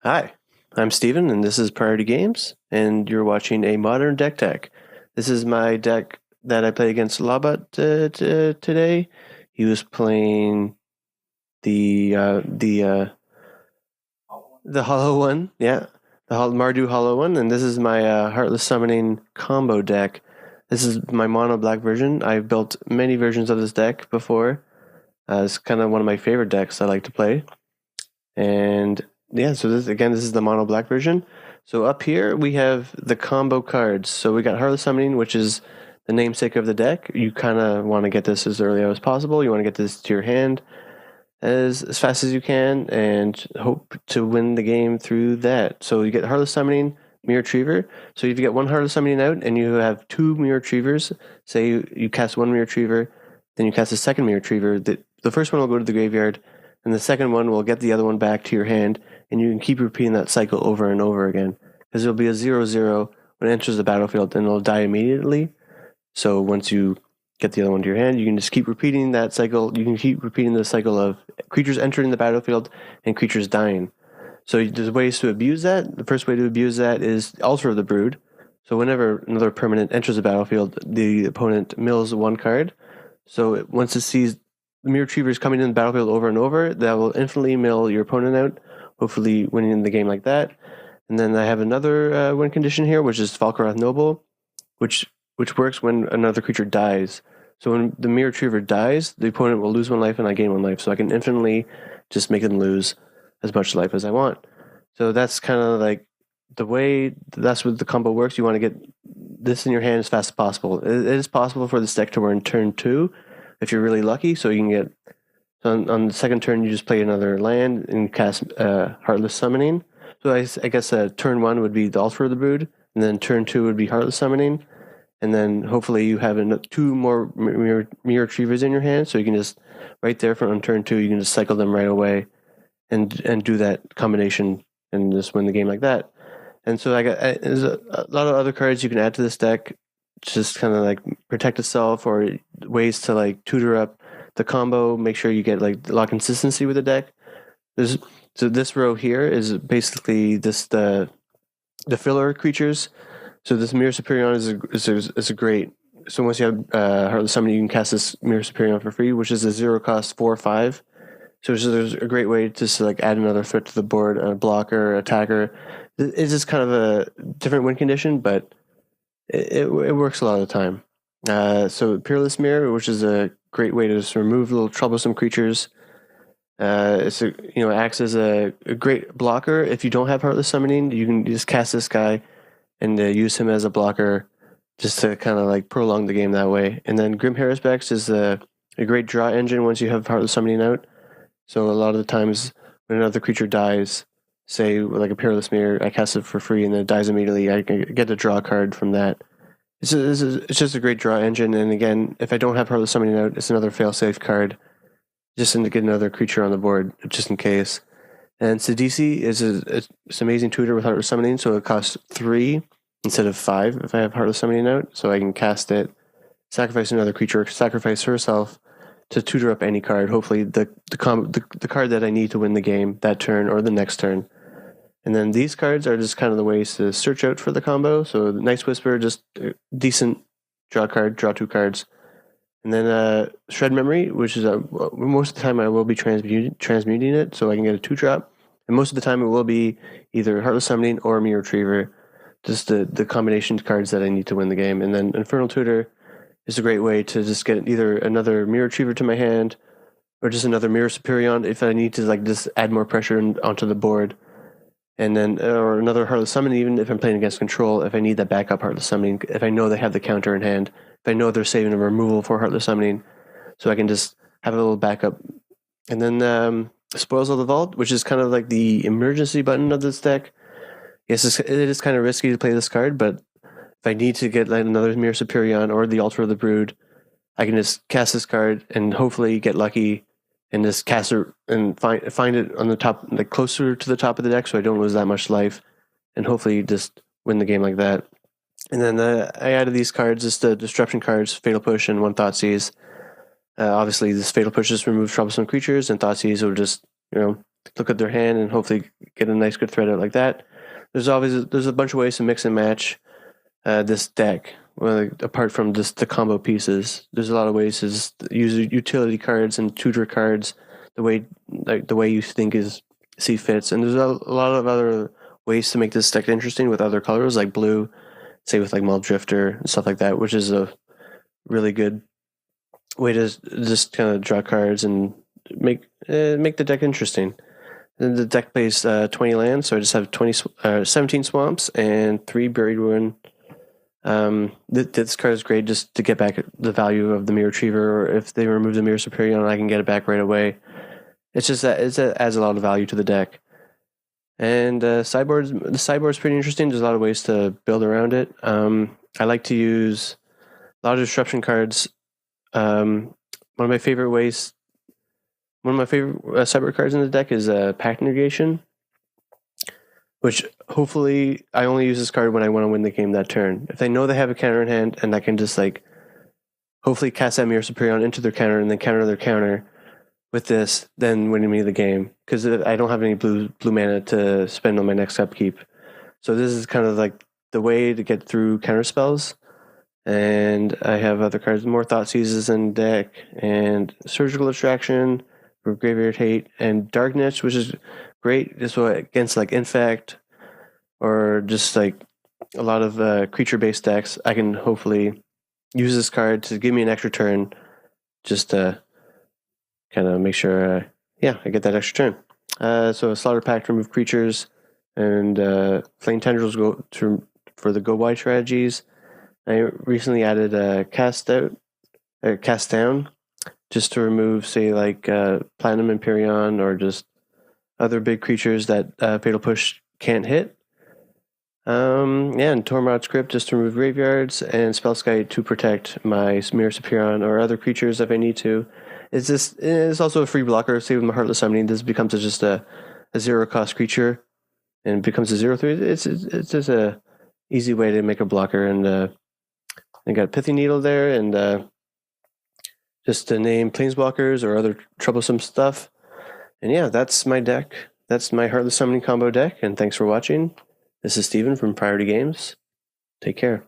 Hi, I'm Steven, and this is Priority Games, and you're watching a modern deck tech. This is my deck that I play against Labat today. He was playing the uh, the uh, the Hollow one, yeah, the Mardu Hollow one, and this is my Heartless Summoning combo deck. This is my mono black version. I've built many versions of this deck before. It's kind of one of my favorite decks I like to play. And yeah, so this is the mono black version. So up here we have the combo cards. So we got Heartless Summoning, which is the namesake of the deck. You kind of want to get this as early as possible. You want to get this to your hand as fast as you can and hope to win the game through that. So you get Heartless Summoning, Mirror Retriever. So if you get one Heartless Summoning out and you have two Mirror Retrievers, say you cast one Mirror Retriever, then you cast a second Mirror Retriever, the first one will go to the graveyard, and the second one will get the other one back to your hand, and you can keep repeating that cycle over and over again. Because it'll be a 0/0 when it enters the battlefield, and it'll die immediately. So once you get the other one to your hand, you can just keep repeating that cycle. You can keep repeating the cycle of creatures entering the battlefield and creatures dying. So there's ways to abuse that. The first way to abuse that is Altar of the Brood. So whenever another permanent enters the battlefield, the opponent mills one card. So once it sees Mirror Retrievers coming in the battlefield over and over, that will infinitely mill your opponent out, hopefully winning the game like that. And then I have another win condition here, which is Falcaroth Noble, which works when another creature dies. So when the Mirror Retriever dies, the opponent will lose one life and I gain one life. So I can infinitely just make them lose as much life as I want. So that's kind of like the way that's what the combo works. You want to get this in your hand as fast as possible. It is possible for this deck to win turn 2 if you're really lucky. So you can get on the second turn you just play another land and cast Heartless Summoning. So I guess turn 1 would be the Altar of the Brood, and then turn 2 would be Heartless Summoning, and then hopefully you have two more mirror retrievers in your hand, so you can just right there on turn 2 you can just cycle them right away, and do that combination and just win the game like that. And so there's a lot of other cards you can add to this deck, just kind of like protect itself or ways to like tutor up the combo, make sure you get like a lot of consistency with the deck. So this row here is basically the filler creatures. So this Mirror Superior is a great. So once you have Heartless Summon, you can cast this Mirror Superior for free, which is a 0-cost 4/5. So there's a great way to like add another threat to the board, a blocker, attacker. It's just kind of a different win condition, but it works a lot of the time. So Peerless Mirror, which is a great way to just remove little troublesome creatures. Acts as a great blocker. If you don't have Heartless Summoning, you can just cast this guy and use him as a blocker just to kind of like prolong the game that way. And then Grim Harrispex is a great draw engine once you have Heartless Summoning out. So a lot of the times when another creature dies, say like a Peerless Mirror, I cast it for free and then it dies immediately. I can get a draw card from that. It's just a great draw engine. And again, if I don't have Heartless Summoning out, it's another fail-safe card just to get another creature on the board, just in case. And Sidisi is it's amazing tutor with Heartless Summoning, so it costs 3 instead of 5 if I have Heartless Summoning out. So I can cast it, sacrifice another creature, sacrifice herself to tutor up any card. Hopefully the card that I need to win the game that turn or the next turn. And then these cards are just kind of the ways to search out for the combo. So the Night's Whisper, just a decent draw card, draw 2 cards. And then Shred Memory, which is most of the time I will be transmuting it, so I can get a 2-drop. And most of the time it will be either Heartless Summoning or Mirror Retriever, just the combination cards that I need to win the game. And then Infernal Tutor is a great way to just get either another Mirror Retriever to my hand, or just another Mirror Superior if I need to like just add more pressure onto the board. And then, or another Heartless Summoning, even if I'm playing against control, if I need that backup Heartless Summoning, if I know they have the counter in hand, if I know they're saving a removal for Heartless Summoning, so I can just have a little backup. And then Spoils of the Vault, which is kind of like the emergency button of this deck. Yes, it is kind of risky to play this card, but if I need to get like another Mirror Superior or the Altar of the Brood, I can just cast this card and hopefully get lucky and just cast it and find it on the top, like closer to the top of the deck, so I don't lose that much life, and hopefully just win the game like that. And then I added these cards, just the Disruption cards, Fatal Push and one Thoughtseize. Obviously, this Fatal Push just removes troublesome creatures, and Thoughtseize will just look at their hand and hopefully get a nice good threat out like that. There's a bunch of ways to mix and match this deck. Well, like, apart from just the combo pieces, there's a lot of ways to use utility cards and tutor cards the way you think see fits. And there's a lot of other ways to make this deck interesting with other colors like blue, say with like Mull Drifter and stuff like that, which is a really good way to just kind of draw cards and make the deck interesting. And the deck plays 20 lands, so I just have 17 swamps and 3 buried ruin. This card is great just to get back the value of the Mirror Retriever, or if they remove the Mirror Superior, I can get it back right away. It's just that it adds a lot of value to the deck. And the sideboard is pretty interesting. There's a lot of ways to build around it. I like to use a lot of disruption cards. One of my favorite sideboard cards in the deck is Pact Negation, which hopefully I only use this card when I want to win the game that turn. If they know they have a counter in hand, and I can just like hopefully cast that Mirror Superior into their counter and then counter their counter with this, then winning me the game, because I don't have any blue mana to spend on my next upkeep. So this is kind of like the way to get through counter spells. And I have other cards, more Thought Seizes in deck, and Surgical Extraction for Graveyard Hate, and Dark Niche, which is great. This way against like Infect or just like a lot of creature-based decks, I can hopefully use this card to give me an extra turn, just to kind of make sure, I get that extra turn. So Slaughter Pact to remove creatures, and Flame Tendrils for the go wide strategies. I recently added Cast Down, just to remove, say, like Platinum Empyrean or just other big creatures that Fatal Push can't hit. And Tormod's Crypt just to remove graveyards, and Spellskite to protect my Mirror Superior or other creatures if I need to. It's also a free blocker. Say with my Heartless Summoning, this becomes just a 0-cost creature and becomes a 0/3. It's just a easy way to make a blocker, and I got Pithy Needle there, and just to name Planeswalkers or other troublesome stuff. And yeah, that's my deck. That's my Heartless Summoning combo deck, and thanks for watching. This is Steven from Priority Games. Take care.